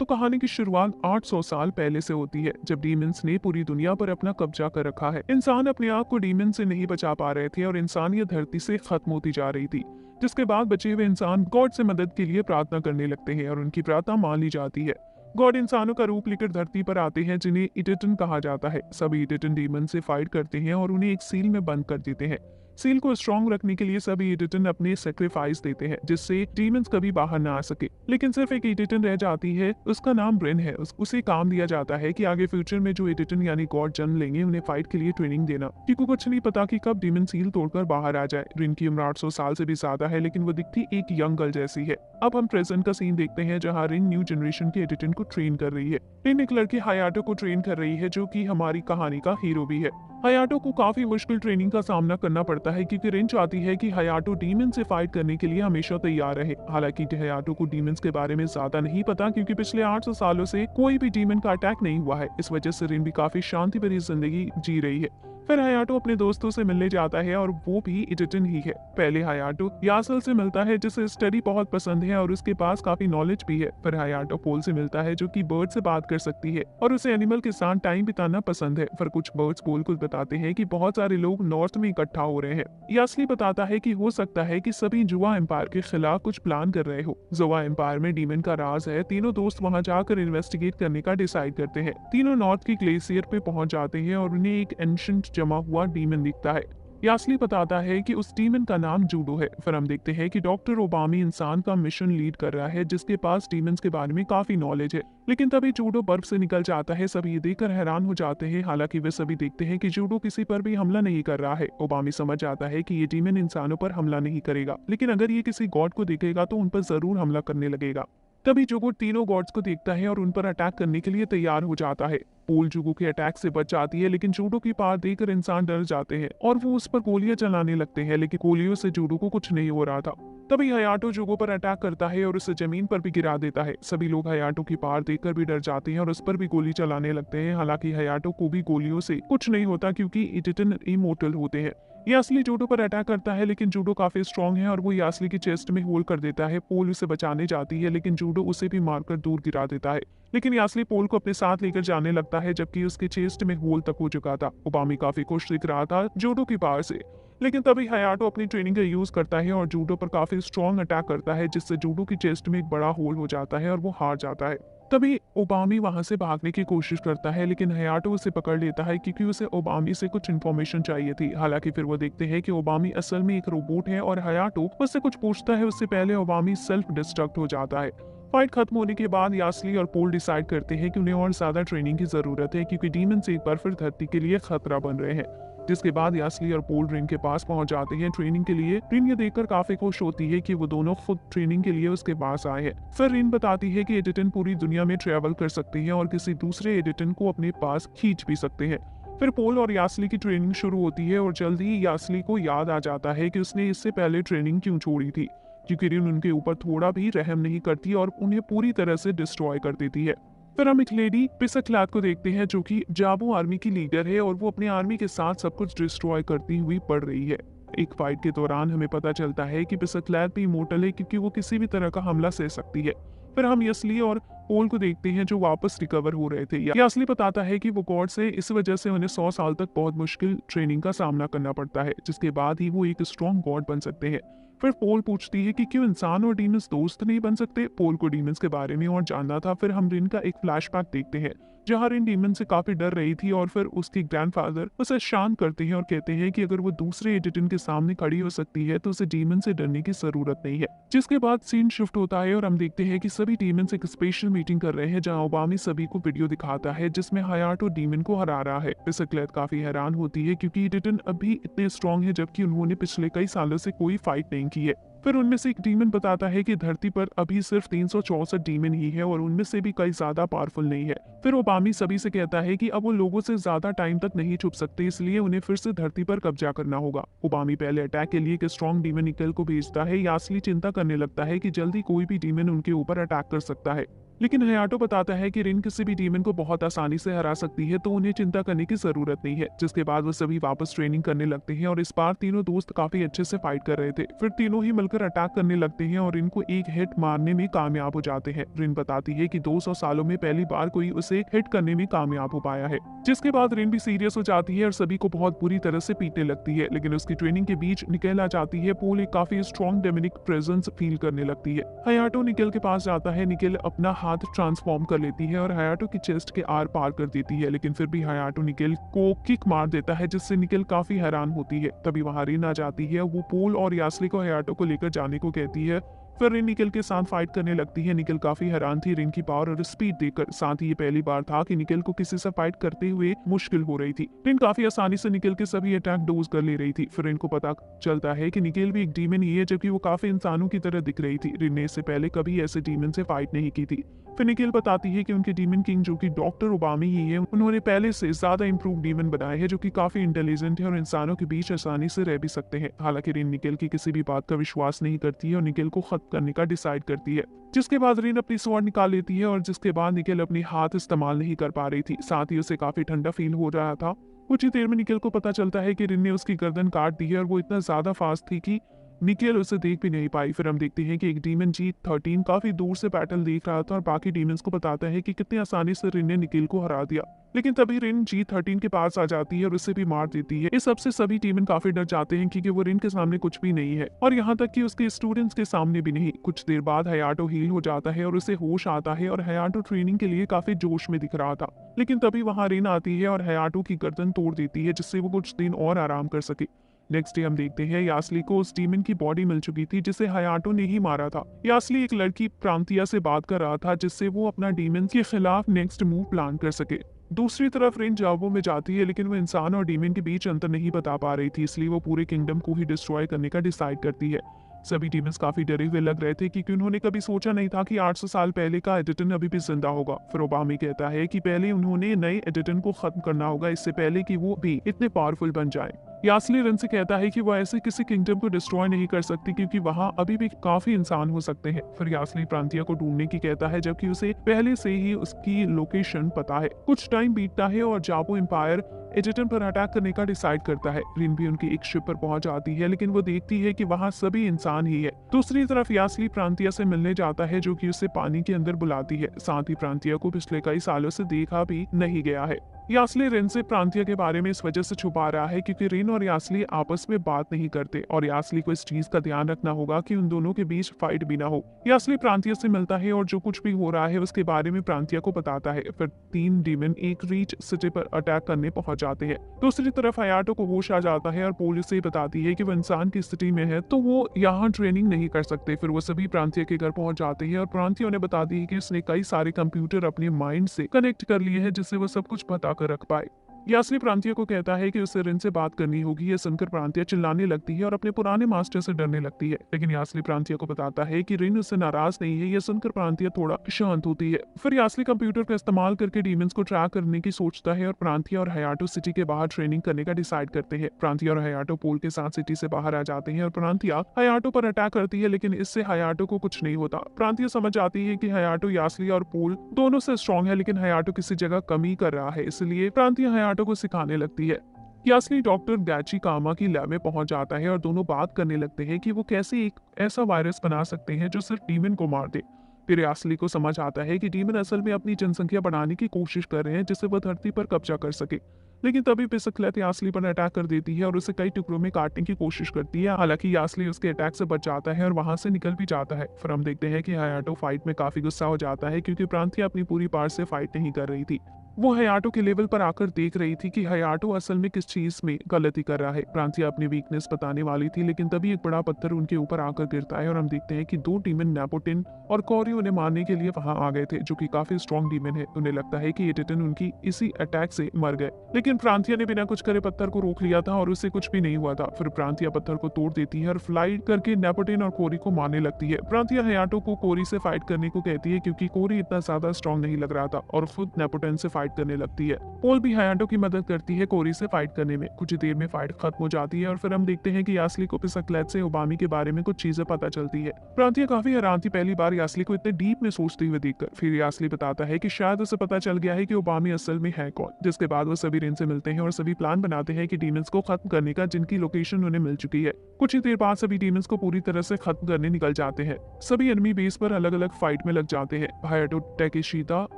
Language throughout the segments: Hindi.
तो कहानी की शुरुआत 800 साल पहले से होती है, जब डीमंस ने पूरी दुनिया पर अपना कब्जा कर रखा है। इंसान अपने आप को डीमन से नहीं बचा पा रहे थे और इंसानियत धरती से खत्म होती जा रही थी। जिसके बाद बचे हुए इंसान गॉड से मदद के लिए प्रार्थना करने लगते हैं और उनकी प्रार्थना मान ली जाती है। गॉड इंसानों का रूप लेकर धरती पर आते हैं, जिन्हें इडिटन कहा जाता है। सभी इडिटन डीमन से फाइट करते हैं और उन्हें एक सील में बंद कर देते हैं। सील को स्ट्रॉन्ग रखने के लिए सभी एडिटन अपने सेक्रीफाइस देते हैं, जिससे डीमंस कभी बाहर ना आ सके। लेकिन सिर्फ एक एडिटन रह जाती है, उसका नाम ब्रेन है। उसे काम दिया जाता है कि आगे फ्यूचर में जो एडिटन यानी गॉड जन्म लेंगे, उन्हें फाइट के लिए ट्रेनिंग देना, क्योंकि कुछ नहीं पता कि कब डीमन सील तोड़कर बाहर आ जाए। रिन की उम्र 800 साल से भी ज्यादा है, लेकिन वो दिखती एक यंग गर्ल जैसी है। अब हम प्रेजेंट का सीन देखते हैं, जहाँ रिन न्यू जनरेशन के एडिटन को ट्रेन कर रही है। रिन एक लड़की हायाटो को ट्रेन कर रही है, जो कि हमारी कहानी का हीरो भी है। हयाटो को काफी मुश्किल ट्रेनिंग का सामना करना पड़ता है, क्योंकि रिन चाहती है कि हयाटो डीमन से फाइट करने के लिए हमेशा तैयार रहे। हालांकि हयाटो को डीमंस के बारे में ज्यादा नहीं पता, क्योंकि पिछले 800 सालों से कोई भी डीमन का अटैक नहीं हुआ है। इस वजह से रिन भी काफी शांति भरी जिंदगी जी रही है। फिर हयाटो अपने दोस्तों से मिलने जाता है, और वो भी इडिटन ही है। पहले हयाटो यासल से मिलता है, जिसे स्टडी बहुत पसंद है और उसके पास काफी नॉलेज भी है। फिर हयाटो पोल से मिलता है, जो कि बर्ड से बात कर सकती है और उसे एनिमल के साथ टाइम बिताना पसंद है। फिर कुछ बर्ड्स पोल को बताते हैं कि बहुत सारे लोग नॉर्थ में इकट्ठा हो रहे हैं। यासली बताता है कि हो सकता है कि सभी जुआ एम्पायर के खिलाफ कुछ प्लान कर रहे हो। जुआ एम्पायर में डीमन का राज है। तीनों दोस्त वहां जाकर इन्वेस्टिगेट करने का डिसाइड करते हैं। तीनों नॉर्थ की ग्लेशियर पे पहुंच जाते हैं और उन्हें एक एंशिएंट जमा हुआ डीमन दिखता है। यासली बताता है कि उस डीमन का नाम जूडो है। फिर हम देखते हैं कि डॉक्टर ओबामी इंसान का मिशन लीड कर रहा है, जिसके पास डीमंस के बारे में काफी नॉलेज है। लेकिन तभी जूडो बर्फ से निकल जाता है। सभी ये देखकर हैरान हो जाते हैं। हालांकि वे सभी देखते हैं कि जूडो किसी पर भी हमला नहीं कर रहा है। ओबामी समझ आता है कि ये डीमन इंसानों पर हमला नहीं करेगा, लेकिन अगर ये किसी गॉड को देखेगा तो उन पर जरूर हमला करने लगेगा। तभी जुगो तीनों गॉड्स को देखता है और उन पर अटैक करने के लिए तैयार हो जाता है। पोल जुगो के अटैक से बच जाती है, लेकिन जूडो की पार देखकर इंसान डर जाते हैं और वो उस पर गोलियां चलाने लगते हैं, लेकिन गोलियों से जूडो को कुछ नहीं हो रहा था। तभी हयाटो जुगो पर अटैक करता है और उसे जमीन पर भी गिरा देता है। सभी लोग हयाटो की पार देखकर भी डर जाते हैं और उस पर भी गोली चलाने लगते हैं। हालांकि हयाटो को भी गोलियों से कुछ नहीं होता, क्योंकि इडिटन इमोर्टल होते हैं। यासली जूडो पर अटैक करता है, लेकिन जूडो काफी स्ट्रांग है और वो यासली की चेस्ट में होल कर देता है। पोल उसे बचाने जाती है, लेकिन जूडो उसे भी मारकर दूर गिरा देता है। लेकिन यासली पोल को अपने साथ लेकर जाने लगता है, जबकि उसके चेस्ट में होल तक हो चुका था। ओबामी काफी खुश दिख रहा था जूडो की पावर से। लेकिन तभी हयाटो अपनी ट्रेनिंग का यूज करता है और जूडो पर काफी स्ट्रांग अटैक करता है, जिससे जूडो की चेस्ट में एक बड़ा होल हो जाता है और वो हार जाता है। तभी ओबामी वहां से भागने की कोशिश करता है, लेकिन हयाटो उसे पकड़ लेता है, क्योंकि उसे ओबामी से कुछ इन्फॉर्मेशन चाहिए थी। हालांकि फिर वो देखते हैं कि ओबामी असल में एक रोबोट है और हयाटो उससे कुछ पूछता है, उससे पहले ओबामी सेल्फ डिस्ट्रक्ट हो जाता है। फाइट खत्म होने के बाद यासली और पोल डिसाइड करते हैं कि उन्हें और ज्यादा ट्रेनिंग की जरूरत है, क्योंकि डीमंस एक बार फिर धरती के लिए खतरा बन रहे हैं। जिसके बाद यासली और पोल रिन के पास पहुंच जाते हैं ट्रेनिंग के लिए। रिन ये देखकर काफी खुश होती है कि वो दोनों खुद ट्रेनिंग के लिए उसके पास आए हैं। फिर रिन बताती है कि एडिटन पूरी दुनिया में ट्रेवल कर सकते हैं और किसी दूसरे एडिटन को अपने पास खींच भी सकते हैं। फिर पोल और यासली की ट्रेनिंग शुरू होती है और जल्द ही यासली को याद आ जाता है कि उसने इससे पहले ट्रेनिंग क्यों छोड़ी थी, क्योंकि रिन उनके ऊपर थोड़ा भी रहम नहीं करती और उन्हें पूरी तरह से डिस्ट्रॉय कर देती है। फिर हम एक लेडी पिसक्लैद को देखते हैं, जो कि जाबू आर्मी की लीडर है और वो अपनी आर्मी के साथ सब कुछ डिस्ट्रॉय करती हुई पड़ रही है। एक फाइट के दौरान हमें पता चलता है कि पिसक्लैद भी इमोर्टल है, क्योंकि वो किसी भी तरह का हमला सह सकती है। फिर हम यसली और पोल को देखते हैं, जो वापस रिकवर हो रहे थे। यासली बताता है कि वो गॉड से इस वजह से उन्हें 100 साल तक बहुत मुश्किल ट्रेनिंग का सामना करना पड़ता है, जिसके बाद ही वो एक स्ट्रॉन्ग गॉड बन सकते हैं। फिर पोल पूछती है कि क्यों इंसान और डीमंस दोस्त नहीं बन सकते। पोल को डीमंस के बारे में और जानना था। फिर हम रिन का एक फ्लैशबैक देखते हैं, जहाँ रिन डीमन से काफी डर रही थी और फिर उसके ग्रैंडफादर उसे शांत करते हैं और कहते हैं कि अगर वो दूसरे एडिटन के सामने खड़ी हो सकती है तो उसे डीमन से डरने की जरूरत नहीं है। जिसके बाद सीन शिफ्ट होता है और हम देखते हैं कि सभी डीमंस एक स्पेशल मीटिंग कर रहे हैं, जहाँ ओबामी सभी को वीडियो दिखाता है जिसमें हयाटो डीमन को हरा रहा है। पिसक्लैद काफी हैरान होती है, क्योंकि एडिटन अभी इतने स्ट्रॉन्ग है, जबकि उन्होंने पिछले कई सालों से कोई फाइट नहीं की है। फिर उनमें से एक डीमन बताता है कि धरती पर अभी सिर्फ 364 डीमन ही है और उनमें से भी कई ज्यादा पावरफुल नहीं है। फिर ओबामी सभी से कहता है कि अब वो लोगों से ज्यादा टाइम तक नहीं छुप सकते, इसलिए उन्हें फिर से धरती पर कब्जा करना होगा। ओबामी पहले अटैक के लिए एक स्ट्रॉन्ग डीमन इकल को भेजता है। यासली चिंता करने लगता है कि जल्दी कोई भी डीमन उनके ऊपर अटैक कर सकता है। लेकिन हयाटो बताता है कि रिन किसी भी डीमन को बहुत आसानी से हरा सकती है, तो उन्हें चिंता करने की जरूरत नहीं है। जिसके बाद वो सभी वापस ट्रेनिंग करने लगते हैं और इस बार तीनों दोस्त काफी अच्छे से फाइट कर रहे थे। फिर तीनों ही मिलकर अटैक करने लगते हैं और रिन को एक हिट मारने में कामयाब हो जाते हैं। रिन बताती है कि 200 सालों में पहली बार कोई उसे हिट करने में कामयाब हो पाया है। जिसके बाद रिन भी सीरियस हो जाती है और सभी को बहुत बुरी तरह से पीटने लगती है। लेकिन उसकी ट्रेनिंग के बीच निकेल आ जाती है। पोल एक काफी स्ट्रॉन्ग डेमोनिक प्रेजेंस फील करने लगती है। हयाटो निकेल के पास जाता है। निकेल अपना हाथ ट्रांसफॉर्म कर लेती है और हयाटो की चेस्ट के आर पार कर देती है, लेकिन फिर भी हयाटो निकेल को किक मार देता है, जिससे निकेल काफी हैरान होती है। तभी वहां रिन आ जाती है। वो पोल और यास्ली को हयाटो को लेकर जाने को कहती है। फिर रिन निकेल के साथ फाइट करने लगती है। निकेल काफी हैरान थी रिन की पावर और स्पीड देखकर। साथ ही ये पहली बार था कि निकेल को किसी से फाइट करते हुए मुश्किल हो रही थी। रिन काफी आसानी से निकेल के सभी अटैक डोज कर ले रही थी। फिर रिन को पता चलता है कि निकेल भी एक डीमन ही है, जबकि वो काफी इंसानों की तरह दिख रही थी। रिन ने इससे पहले कभी ऐसे डीमन से फाइट नहीं की थी। फिर निकेल बताती है कि उनके डीमन किंग जो कि डॉक्टर ओबामी ही है, उन्होंने पहले से ज्यादा इंप्रूव डीमन बनाए हैं, जो कि काफी इंटेलिजेंट है और इंसानों के बीच आसानी से रह भी सकते हैं। हालांकि रिन निकेल की किसी भी बात का विश्वास नहीं करती है और निकेल को खत्म करने का डिसाइड करती है। जिसके बाद रिन अपनी स्वॉर्ड निकाल लेती है और जिसके बाद निकेल अपनी हाथ इस्तेमाल नहीं कर पा रही थी। साथ ही उसे काफी ठंडा फील हो रहा था। कुछ ही देर में निकेल को पता चलता है कि रिन ने उसकी गर्दन काट दी है और वो इतना ज्यादा फास्ट थी कि निकेल उसे देख भी नहीं पाई। फिर हम देखते हैं कि एक डीमन G13 काफी दूर से बैटल देख रहा था और बाकी डीमंस को बताता है कि कितनी आसानी से रिन ने निकेल को हरा दिया। लेकिन तभी रिन G13 के पास आ जाती है और उसे भी मार देती है। इस सबसे सभी डीमन काफी डर जाते हैं क्योंकि वो रिन के सामने कुछ भी नहीं है और यहाँ तक कि उसके स्टूडेंट्स के सामने भी नहीं। कुछ देर बाद हयाटो हील हो जाता है और उसे होश आता है और हयाटो ट्रेनिंग के लिए काफी जोश में दिख रहा था। लेकिन तभी वहां रिन आती है और हयाटो की गर्दन तोड़ देती है, जिससे वो कुछ दिन और आराम कर सके। नेक्स्ट डे हम देखते हैं यास्ली को उस डीमन की बॉडी मिल चुकी थी जिसे हयाटो ने ही मारा था। यास्ली एक लड़की प्रांतिया से बात कर रहा था, जिससे वो अपना डीमन के खिलाफ नेक्स्ट मूव प्लान कर सके। दूसरी तरफ रिन जावो में जाती है, लेकिन वो इंसान और डीमन के बीच अंतर नहीं बता पा रही थी, इसलिए वो पूरे किंगडम को ही डिस्ट्रॉय करने का डिसाइड करती है। सभी डीमंस काफी डरे हुए लग रहे थे क्योंकि उन्होंने कभी सोचा नहीं था कि 800 साल पहले का एडिटन अभी भी जिंदा होगा। फिर ओबामी कहता है कि पहले उन्होंने नए एडिटन को खत्म करना होगा, इससे पहले कि वो भी इतने पावरफुल बन जाए। यास्ली रिन से कहता है कि वो ऐसे किसी किंगडम को डिस्ट्रॉय नहीं कर सकती क्योंकि वहां अभी भी काफी इंसान हो सकते हैं। फिर यास्ली प्रांतिया को ढूंढने की कहता है, जबकि उसे पहले से ही उसकी लोकेशन पता है। कुछ टाइम बीतता है और जापो एम्पायर एडिटन पर अटैक करने का डिसाइड करता है। रिन भी उनकी एक शिप पर पहुंच जाती है, लेकिन वो देखती है कि वहां सभी इंसान ही है। दूसरी तरफ यास्ली प्रांतिया से मिलने जाता है, जो कि उसे पानी के अंदर बुलाती है। साथ ही प्रांतिया को पिछले कई सालों से देखा भी नहीं गया है। यास्ली रिन से प्रांतिया के बारे में इस वजह से छुपा रहा है क्योंकि रिन और यास्ली आपस में बात नहीं करते और यास्ली को इस चीज का ध्यान रखना होगा कि उन दोनों के बीच फाइट भी ना हो। यास्ली प्रांतिया से मिलता है और जो कुछ भी हो रहा है उसके बारे में प्रांतिया को बताता है। फिर 3 डीमन एक रीच सिटी पर अटैक करने पहुंच जाते हैं। दूसरी तरफ हयाटो को होश आ जाता है और पुलिस से बताती है कि वो इंसान की स्थिति में है, तो वो यहाँ ट्रेनिंग नहीं कर सकते। फिर वो सभी प्रांतिया के घर पहुंच जाते हैं और प्रांतिया उन्हें बताती है कि उसने कई सारे कंप्यूटर अपने माइंड से कनेक्ट कर लिए हैं, जिससे वो सब कुछ बता कर रख पाए। यास्ली प्रांतिया को कहता है कि उसे रिन से बात करनी होगी। यह सुनकर प्रांतिया चिल्लाने लगती है और अपने पुराने मास्टर से डरने लगती है, लेकिन यास्ली प्रांतिया को बताता है कि रिन उससे नाराज नहीं है। यह सुनकर प्रांतिया थोड़ा शांत होती है। फिर यास्ली कंप्यूटर का इस्तेमाल करके डीमंस को ट्रैक करने की सोचता है और प्रांतिया और हयाटो सिटी के बाहर ट्रेनिंग करने का डिसाइड करते हैं। प्रांतिया और हयाटो पोल के साथ सिटी से बाहर आ जाते हैं और प्रांतिया हयाटो पर अटैक करती है, लेकिन इससे हयाटो को कुछ नहीं होता। प्रांतिया समझ जाती है कि हयाटो यास्ली और पोल दोनों से स्ट्रॉन्ग है, लेकिन हयाटो किसी जगह कमी कर रहा है, इसलिए प्रांतिया हयाटो को सिखाने लगती है। यास्ली डॉक्टर गैची कामा की लैब में पहुंच जाता है और दोनों बात करने लगते हैं कि वो कैसे एक ऐसा वायरस बना सकते हैं जो सिर्फ डीमन को मार दे। फिर यास्ली को समझ आता है कि डीमन असल में अपनी जनसंख्या बढ़ाने की कोशिश कर रहे हैं, जिससे वह धरती पर कब्जा कर सके। लेकिन तभी बिसक्लेट यास्ली पर अटैक कर देती है और उसे कई टुकड़ों में काटने की कोशिश करती है। हालांकि यास्ली उसके अटैक से बच जाता है और वहां से निकल भी जाता है। फिर हम देखते हैं कि हयाटो फाइट में काफी गुस्सा हो जाता है क्योंकि प्रांतिया अपनी पूरी पार से फाइट नहीं कर रही थी। वो हयाटो के लेवल पर आकर देख रही थी कि हयाटो असल में किस चीज में गलती कर रहा है। प्रांतिया अपनी वीकनेस बताने वाली थी, लेकिन तभी एक बड़ा पत्थर उनके ऊपर आकर गिरता है और हम देखते हैं कि 2 डीमन नेपोटिन और कॉरी उन्हें मारने के लिए वहां आ गए थे, जो कि काफी स्ट्रॉन्ग डीमन है। उन्हें लगता है कि ये टिटन उनकी इसी अटैक से मर गए, लेकिन प्रांतिया ने बिना कुछ करे पत्थर को रोक लिया था और उससे कुछ भी नहीं हुआ था। फिर प्रांतिया पत्थर को तोड़ देती है और फ्लाई करके नेपोटिन और कोरी को मारने लगती है। प्रांतिया हयाटो को कोरी से फाइट करने को कहती है क्योंकि कोरी इतना ज्यादा स्ट्रॉन्ग नहीं लग रहा था और खुद नेपोटिन से फाइट फाइट करने लगती है। पोल भी हयाटो की मदद करती है कोरी से फाइट करने में। कुछ ही देर में फाइट खत्म हो जाती है और फिर हम देखते हैं कि यासली को पिसकलेट से ओबामी के बारे में कुछ चीजें पता चलती है। प्रांतीय काफी हैरान थी पहली बार यासली को इतने डीप में सोचते हुए देखकर। फिर यासली बताता है कि शायद उसे पता चल गया है कि ओबामी असल में है कौन। जिसके बाद वो सभी रिन से मिलते हैं और सभी प्लान बनाते हैं कि डीमंस को खत्म करने का, जिनकी लोकेशन उन्हें मिल चुकी है। कुछ ही देर बाद सभी डीमंस को पूरी तरह से खत्म करने निकल जाते हैं। सभी एनिमी बेस पर अलग अलग फाइट में लग जाते हैं। हायाटो टेकेशिता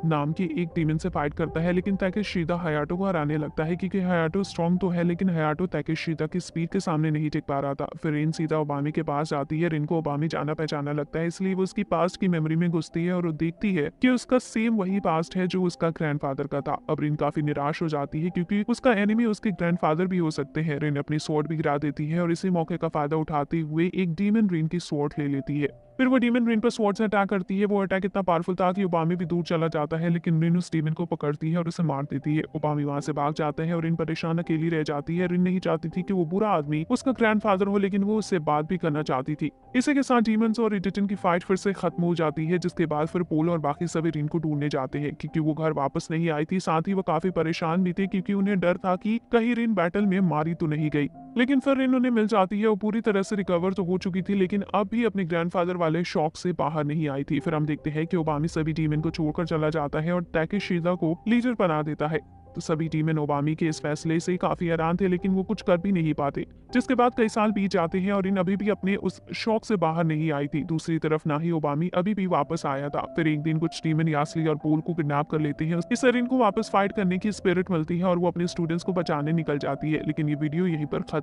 नाम की एक डीमन से फाइट करता है, लेकिन टेकेशिता हायाटो को हराने लगता है क्योंकि हायाटो स्ट्रॉन्ग तो है, लेकिन हायाटो टेकेशिता की स्पीड के सामने नहीं टिक पा रहा था। फिर रिन सीधा ओबामी के पास जाती है। रिन को ओबामी जाना पहचाना लगता है, इसलिए वो उसकी पास्ट की मेमोरी में घुसती है और वो देखती है कि उसका सेम वही पास्ट है जो उसका ग्रैंडफादर का था। अब रिन काफी निराश हो जाती है क्योंकि उसका एनिमी उसके ग्रैंडफादर भी हो सकते हैं। रिन अपनी स्वॉर्ड भी गिरा देती है और इसी मौके का फायदा उठाते हुए एक डीमन रिन की स्वॉर्ड ले लेती है। फिर वो डीमन रिन पर स्वॉर्ड से अटैक करती है। वो अटैक इतना पावरफुल था कि ओबामी भी दूर चला जाता है, लेकिन रिन उस डीमन को पकड़ती है और उसे मार देती है। ओबामी वहां से भाग जाते हैं और रिन परेशान अकेली रह जाती है। रिन नहीं चाहती थी कि वो बुरा आदमी उसका ग्रैंडफादर हो, लेकिन वो उससे बात भी करना चाहती थी। इसी के साथ डीमंस और इडिटन की फाइट फिर से खत्म हो जाती है, जिसके बाद फिर पोल और बाकी सभी रिन को ढूंढने जाते हैं क्योंकि वो घर वापस नहीं आई थी। साथ ही वो काफी परेशान भी थे क्योंकि उन्हें डर था कि कहीं रिन बैटल में मारी तो नहीं गई। लेकिन फिर रिन उन्हें मिल जाती है। वो पूरी तरह से रिकवर तो हो चुकी थी, लेकिन अब भी अपने ग्रैंडफादर वाले शॉक से बाहर नहीं आई थी। फिर हम देखते हैं कि ओबामी सभी डीमन को छोड़कर चला जाता है और टेकेशिता को लीडर बना देता है। तो सभी डीमन ओबामी के इस फैसले से काफी हैरान थे, लेकिन वो कुछ कर भी नहीं पाते। जिसके बाद कई साल बीत जाते हैं और रिन अभी भी अपने उस शौक से बाहर नहीं आई थी। दूसरी तरफ ना ही ओबामी अभी भी वापस आया था। फिर एक दिन कुछ डीमन यासली और पोल को किडनैप कर लेते हैं। इससे रिन को वापस फाइट करने की स्पिरिट मिलती है और वो अपने स्टूडेंट्स को बचाने निकल जाती है। लेकिन ये वीडियो यहीं पर खत्म